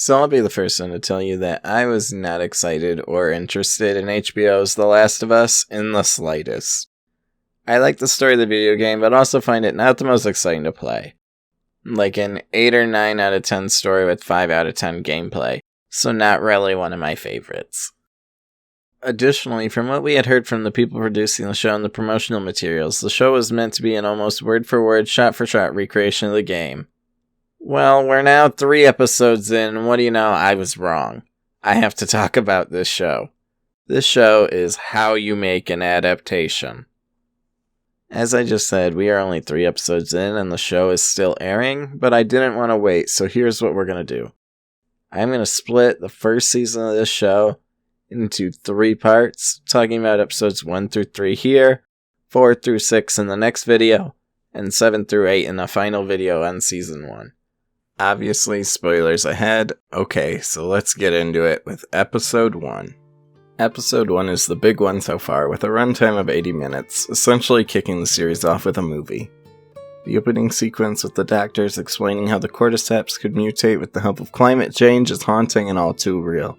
So I'll be the first one to tell you that I was not excited or interested in HBO's The Last of Us in the slightest. I like the story of the video game, but also find it not the most exciting to play. Like an 8 or 9 out of 10 story with 5 out of 10 gameplay, so not really one of my favorites. Additionally, from what we had heard from the people producing the show and the promotional materials, the show was meant to be an almost word-for-word, shot-for-shot recreation of the game. Well, we're now 3 episodes in, and what do you know, I was wrong. I have to talk about this show. This show is How You Make an Adaptation. As I just said, we are only 3 episodes in, and the show is still airing, but I didn't want to wait, so here's what we're going to do. I'm going to split the first season of this show into 3 parts, talking about episodes 1 through 3 here, 4 through 6 in the next video, and 7 through 8 in the final video on season 1. Obviously, spoilers ahead. Okay, so let's get into it with episode 1. Episode 1 is the big one so far, with a runtime of 80 minutes, essentially kicking the series off with a movie. The opening sequence with the doctors explaining how the cordyceps could mutate with the help of climate change is haunting and all too real.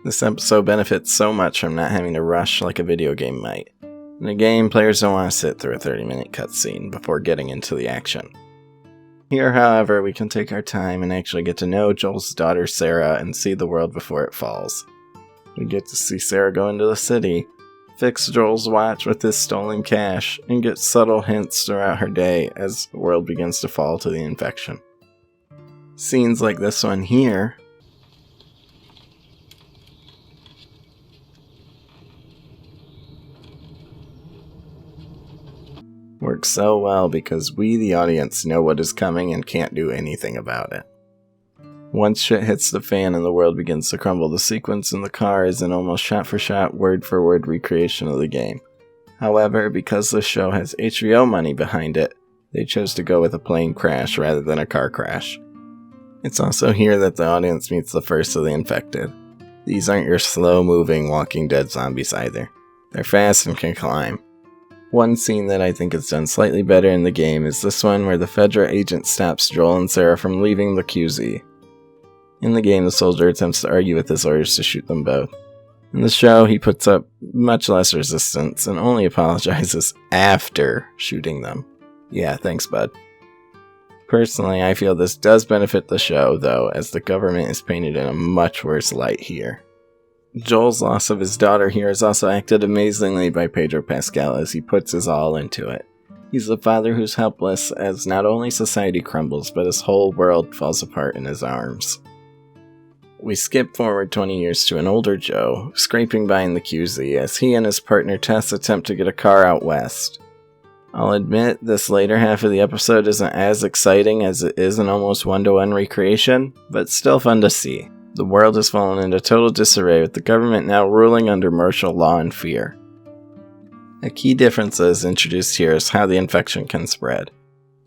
This episode benefits so much from not having to rush like a video game might. In a game, players don't want to sit through a 30-minute cutscene before getting into the action. Here, however, we can take our time and actually get to know Joel's daughter Sarah and see the world before it falls. We get to see Sarah go into the city, fix Joel's watch with his stolen cash, and get subtle hints throughout her day as the world begins to fall to the infection. Scenes like this one here work so well because we, the audience, know what is coming and can't do anything about it. Once shit hits the fan and the world begins to crumble, the sequence in the car is an almost shot-for-shot, word-for-word recreation of the game. However, because this show has HBO money behind it, they chose to go with a plane crash rather than a car crash. It's also here that the audience meets the first of the infected. These aren't your slow-moving Walking Dead zombies either. They're fast and can climb. One scene that I think is done slightly better in the game is this one where the Fedra agent stops Joel and Sarah from leaving the QZ. In the game, the soldier attempts to argue with his orders to shoot them both. In the show, he puts up much less resistance and only apologizes after shooting them. Yeah, thanks, bud. Personally, I feel this does benefit the show, though, as the government is painted in a much worse light here. Joel's loss of his daughter here is also acted amazingly by Pedro Pascal as he puts his all into it. He's a father who's helpless as not only society crumbles, but his whole world falls apart in his arms. We skip forward 20 years to an older Joe, scraping by in the QZ as he and his partner Tess attempt to get a car out west. I'll admit, this later half of the episode isn't as exciting as it is an almost one-to-one recreation, but still fun to see. The world has fallen into total disarray with the government now ruling under martial law and fear. A key difference that is introduced here is how the infection can spread.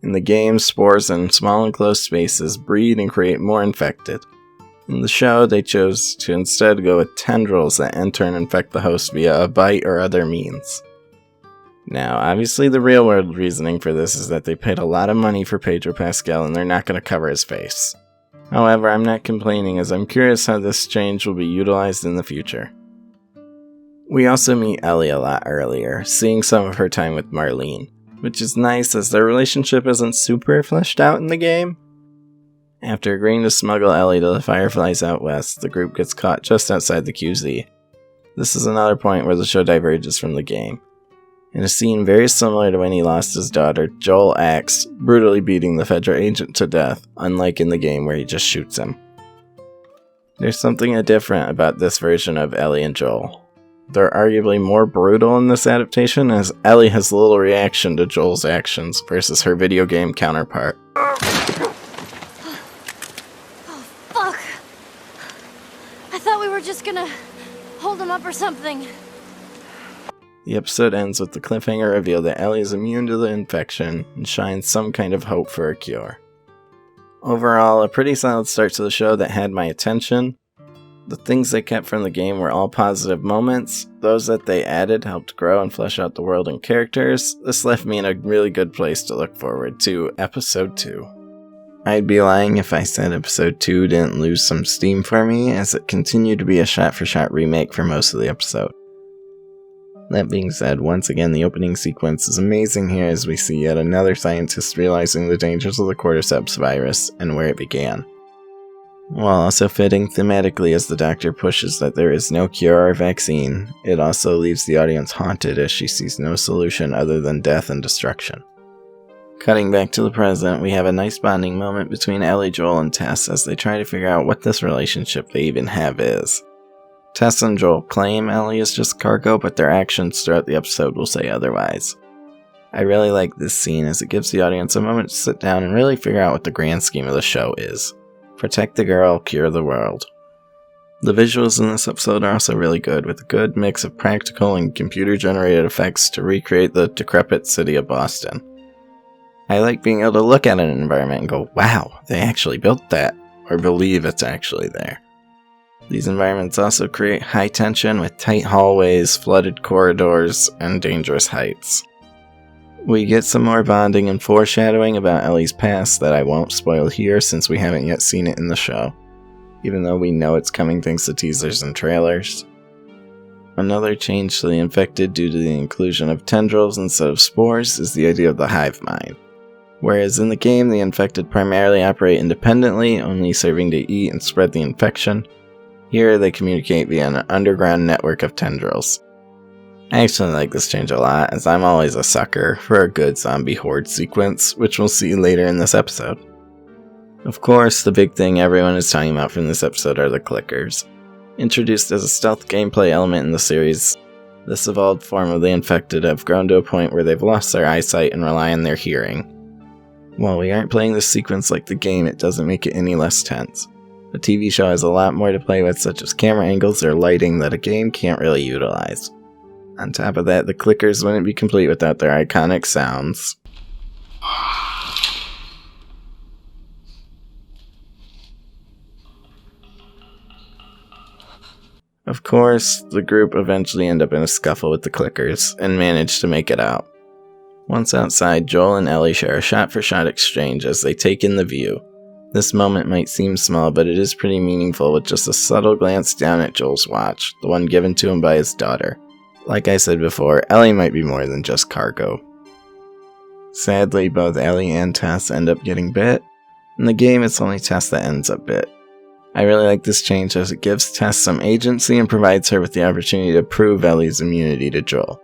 In the game, spores in small enclosed spaces breed and create more infected. In the show, they chose to instead go with tendrils that enter and infect the host via a bite or other means. Now, obviously the real world reasoning for this is that they paid a lot of money for Pedro Pascal and they're not going to cover his face. However, I'm not complaining as I'm curious how this change will be utilized in the future. We also meet Ellie a lot earlier, seeing some of her time with Marlene, which is nice as their relationship isn't super fleshed out in the game. After agreeing to smuggle Ellie to the Fireflies out west, the group gets caught just outside the QZ. This is another point where the show diverges from the game. In a scene very similar to when he lost his daughter, Joel acts, brutally beating the Fedra agent to death, unlike in the game where he just shoots him. There's something different about this version of Ellie and Joel. They're arguably more brutal in this adaptation, as Ellie has little reaction to Joel's actions versus her video game counterpart. Oh, fuck! I thought we were just gonna hold him up or something. The episode ends with the cliffhanger reveal that Ellie is immune to the infection and shines some kind of hope for a cure. Overall, a pretty solid start to the show that had my attention. The things they kept from the game were all positive moments. Those that they added helped grow and flesh out the world and characters. This left me in a really good place to look forward to episode 2. I'd be lying if I said episode 2 didn't lose some steam for me, as it continued to be a shot-for-shot remake for most of the episode. That being said, once again the opening sequence is amazing here as we see yet another scientist realizing the dangers of the cordyceps virus and where it began. While also fitting thematically as the doctor pushes that there is no cure or vaccine, it also leaves the audience haunted as she sees no solution other than death and destruction. Cutting back to the present, we have a nice bonding moment between Ellie, Joel, and Tess as they try to figure out what this relationship they even have is. Tess and Joel claim Ellie is just cargo, but their actions throughout the episode will say otherwise. I really like this scene as it gives the audience a moment to sit down and really figure out what the grand scheme of the show is. Protect the girl, cure the world. The visuals in this episode are also really good, with a good mix of practical and computer-generated effects to recreate the decrepit city of Boston. I like being able to look at an environment and go, wow, they actually built that, or believe it's actually there. These environments also create high tension with tight hallways, flooded corridors, and dangerous heights. We get some more bonding and foreshadowing about Ellie's past that I won't spoil here since we haven't yet seen it in the show, even though we know it's coming thanks to teasers and trailers. Another change to the infected due to the inclusion of tendrils instead of spores is the idea of the Hive Mind. Whereas in the game, the infected primarily operate independently, only serving to eat and spread the infection, here they communicate via an underground network of tendrils. I actually like this change a lot, as I'm always a sucker for a good zombie horde sequence, which we'll see later in this episode. Of course, the big thing everyone is talking about from this episode are the clickers. Introduced as a stealth gameplay element in the series, this evolved form of the infected have grown to a point where they've lost their eyesight and rely on their hearing. While we aren't playing this sequence like the game, it doesn't make it any less tense. The TV show has a lot more to play with, such as camera angles or lighting that a game can't really utilize. On top of that, the clickers wouldn't be complete without their iconic sounds. Of course, the group eventually end up in a scuffle with the clickers, and manage to make it out. Once outside, Joel and Ellie share a shot-for-shot exchange as they take in the view. This moment might seem small, but it is pretty meaningful with just a subtle glance down at Joel's watch, the one given to him by his daughter. Like I said before, Ellie might be more than just cargo. Sadly, both Ellie and Tess end up getting bit. In the game, it's only Tess that ends up bit. I really like this change as it gives Tess some agency and provides her with the opportunity to prove Ellie's immunity to Joel.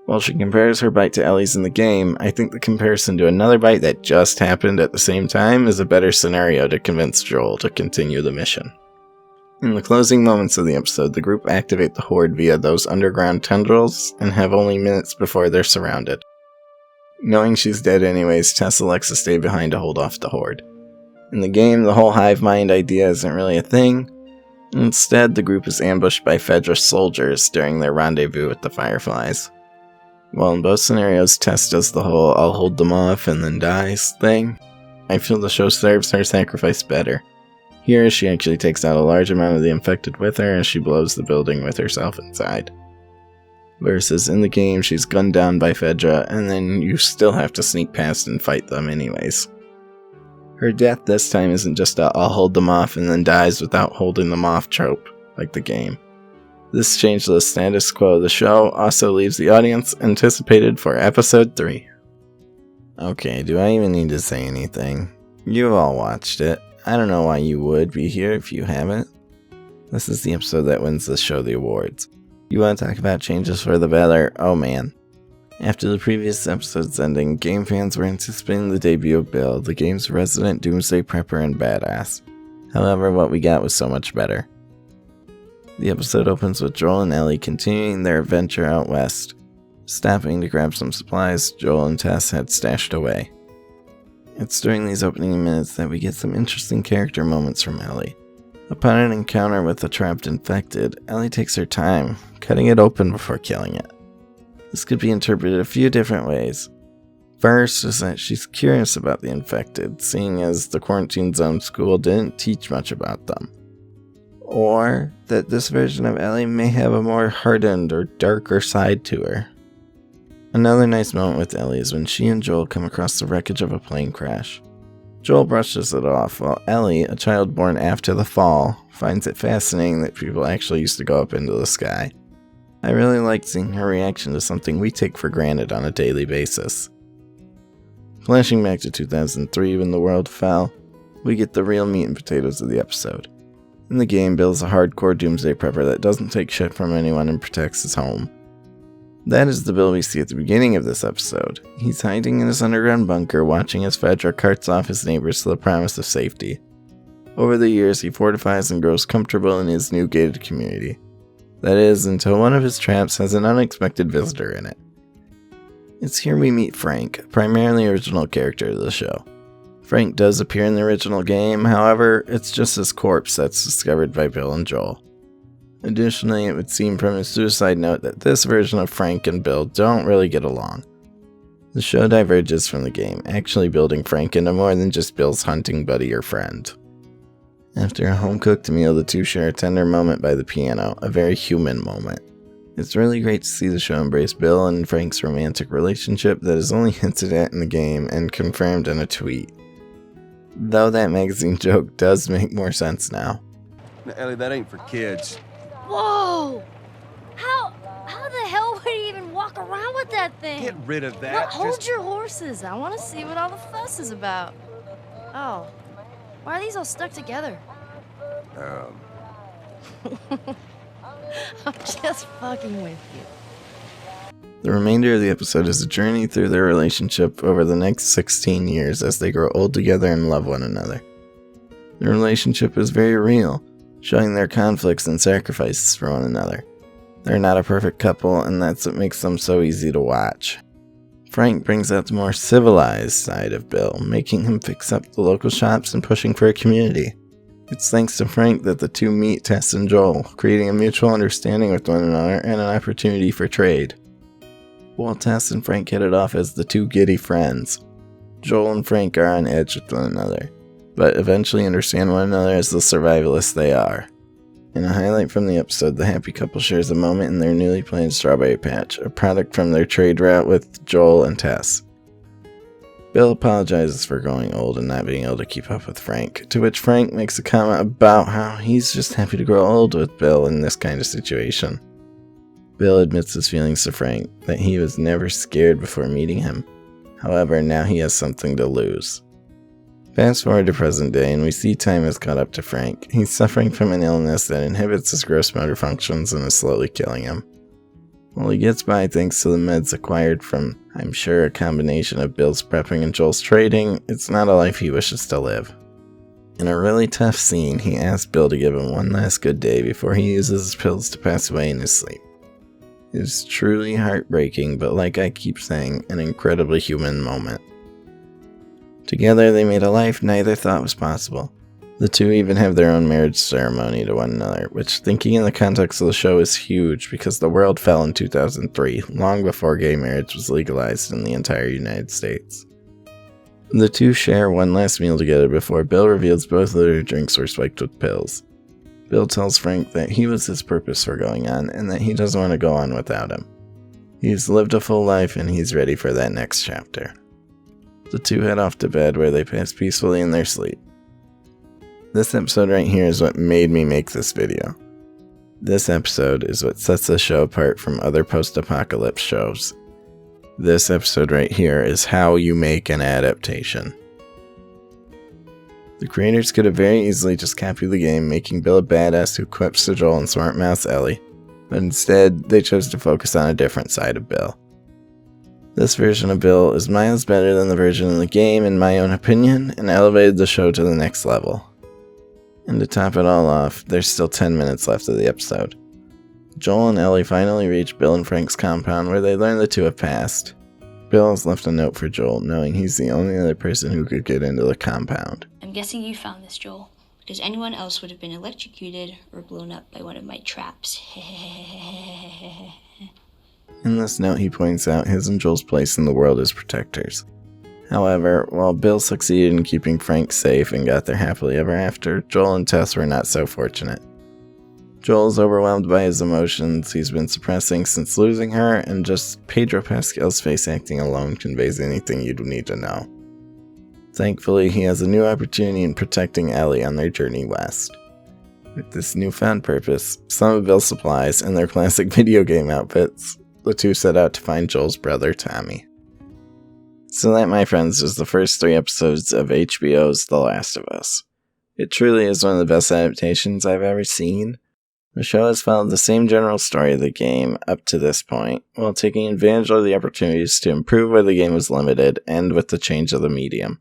While she compares her bite to Ellie's in the game, I think the comparison to another bite that just happened at the same time is a better scenario to convince Joel to continue the mission. In the closing moments of the episode, the group activate the horde via those underground tendrils and have only minutes before they're surrounded. Knowing she's dead anyways, Tess elects to stay behind to hold off the horde. In the game, the whole hive mind idea isn't really a thing. Instead, the group is ambushed by Fedra soldiers during their rendezvous with the Fireflies. While in both scenarios, Tess does the whole "I'll hold them off and then dies" thing, I feel the show serves her sacrifice better. Here, she actually takes out a large amount of the infected with her as she blows the building with herself inside. Versus in the game, she's gunned down by Fedra, and then you still have to sneak past and fight them anyways. Her death this time isn't just a "I'll hold them off and then dies without holding them off" trope, like the game. This change to the status quo of the show also leaves the audience anticipated for episode 3. Okay, do I even need to say anything? You've all watched it. I don't know why you would be here if you haven't. This is the episode that wins the show the awards. You want to talk about changes for the better? Oh man. After the previous episode's ending, game fans were anticipating the debut of Bill, the game's resident doomsday prepper and badass. However, what we got was so much better. The episode opens with Joel and Ellie continuing their adventure out west. Stopping to grab some supplies Joel and Tess had stashed away. It's during these opening minutes that we get some interesting character moments from Ellie. Upon an encounter with the trapped infected, Ellie takes her time, cutting it open before killing it. This could be interpreted a few different ways. First is that she's curious about the infected, seeing as the quarantine zone school didn't teach much about them. Or that this version of Ellie may have a more hardened or darker side to her. Another nice moment with Ellie is when she and Joel come across the wreckage of a plane crash. Joel brushes it off, while Ellie, a child born after the fall, finds it fascinating that people actually used to go up into the sky. I really like seeing her reaction to something we take for granted on a daily basis. Flashing back to 2003 when the world fell, we get the real meat and potatoes of the episode. In the game, Bill's a hardcore doomsday prepper that doesn't take shit from anyone and protects his home. That is the Bill we see at the beginning of this episode. He's hiding in his underground bunker, watching as Fedra carts off his neighbors to the promise of safety. Over the years, he fortifies and grows comfortable in his new gated community. That is, until one of his traps has an unexpected visitor in it. It's here we meet Frank, primarily original character of the show. Frank does appear in the original game, however, it's just his corpse that's discovered by Bill and Joel. Additionally, it would seem from his suicide note that this version of Frank and Bill don't really get along. The show diverges from the game, actually building Frank into more than just Bill's hunting buddy or friend. After a home-cooked meal, the two share a tender moment by the piano, a very human moment. It's really great to see the show embrace Bill and Frank's romantic relationship that is only hinted at in the game and confirmed in a tweet. Though that magazine joke does make more sense now. Now, Ellie, that ain't for kids. Whoa! How the hell would he even walk around with that thing? Get rid of that. Look, hold your horses. I want to see what all the fuss is about. Oh, why are these all stuck together? I'm just fucking with you. The remainder of the episode is a journey through their relationship over the next 16 years as they grow old together and love one another. The relationship is very real, showing their conflicts and sacrifices for one another. They're not a perfect couple, and that's what makes them so easy to watch. Frank brings out the more civilized side of Bill, making him fix up the local shops and pushing for a community. It's thanks to Frank that the two meet Tess and Joel, creating a mutual understanding with one another and an opportunity for trade. While Tess and Frank hit it off as the two giddy friends, Joel and Frank are on edge with one another, but eventually understand one another as the survivalists they are. In a highlight from the episode, the happy couple shares a moment in their newly planted strawberry patch, a product from their trade route with Joel and Tess. Bill apologizes for growing old and not being able to keep up with Frank, to which Frank makes a comment about how he's just happy to grow old with Bill in this kind of situation. Bill admits his feelings to Frank, that he was never scared before meeting him. However, now he has something to lose. Fast forward to present day, and we see time has caught up to Frank. He's suffering from an illness that inhibits his gross motor functions and is slowly killing him. While he gets by thanks to the meds acquired from, I'm sure, a combination of Bill's prepping and Joel's trading, it's not a life he wishes to live. In a really tough scene, he asks Bill to give him one last good day before he uses his pills to pass away in his sleep. It is truly heartbreaking, but like I keep saying, an incredibly human moment. Together they made a life neither thought was possible. The two even have their own marriage ceremony to one another, which, thinking in the context of the show, is huge because the world fell in 2003, long before gay marriage was legalized in the entire United States. The two share one last meal together before Bill reveals both of their drinks were spiked with pills. Bill tells Frank that he was his purpose for going on and that he doesn't want to go on without him. He's lived a full life and he's ready for that next chapter. The two head off to bed where they pass peacefully in their sleep. This episode right here is what made me make this video. This episode is what sets the show apart from other post-apocalypse shows. This episode right here is how you make an adaptation. The creators could have very easily just copied the game, making Bill a badass who quips to Joel and smart-mouths Ellie, but instead they chose to focus on a different side of Bill. This version of Bill is miles better than the version in the game in my own opinion, and elevated the show to the next level. And to top it all off, there's still 10 minutes left of the episode. Joel and Ellie finally reach Bill and Frank's compound where they learn the two have passed. Bill has left a note for Joel, knowing he's the only other person who could get into the compound. I'm guessing you found this, Joel, because anyone else would have been electrocuted or blown up by one of my traps. In this note, he points out his and Joel's place in the world as protectors. However, while Bill succeeded in keeping Frank safe and got there happily ever after, Joel and Tess were not so fortunate. Joel's overwhelmed by his emotions he's been suppressing since losing her, and just Pedro Pascal's face acting alone conveys anything you'd need to know. Thankfully, he has a new opportunity in protecting Ellie on their journey west. With this newfound purpose, some of Bill's supplies, and their classic video game outfits, the two set out to find Joel's brother, Tommy. So that, my friends, was the first 3 episodes of HBO's The Last of Us. It truly is one of the best adaptations I've ever seen. The show has followed the same general story of the game up to this point, while taking advantage of the opportunities to improve where the game was limited and with the change of the medium.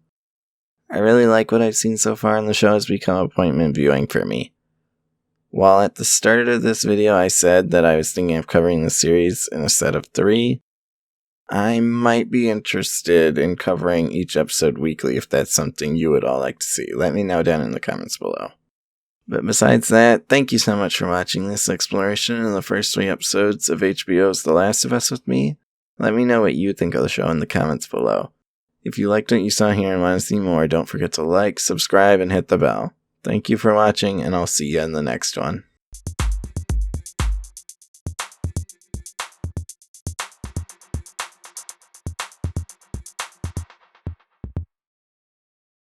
I really like what I've seen so far, and the show has become appointment viewing for me. While at the start of this video I said that I was thinking of covering the series in a set of 3, I might be interested in covering each episode weekly if that's something you would all like to see. Let me know down in the comments below. But besides that, thank you so much for watching this exploration in the first 3 episodes of HBO's The Last of Us with me. Let me know what you think of the show in the comments below. If you liked what you saw here and want to see more, don't forget to like, subscribe, and hit the bell. Thank you for watching, and I'll see you in the next one.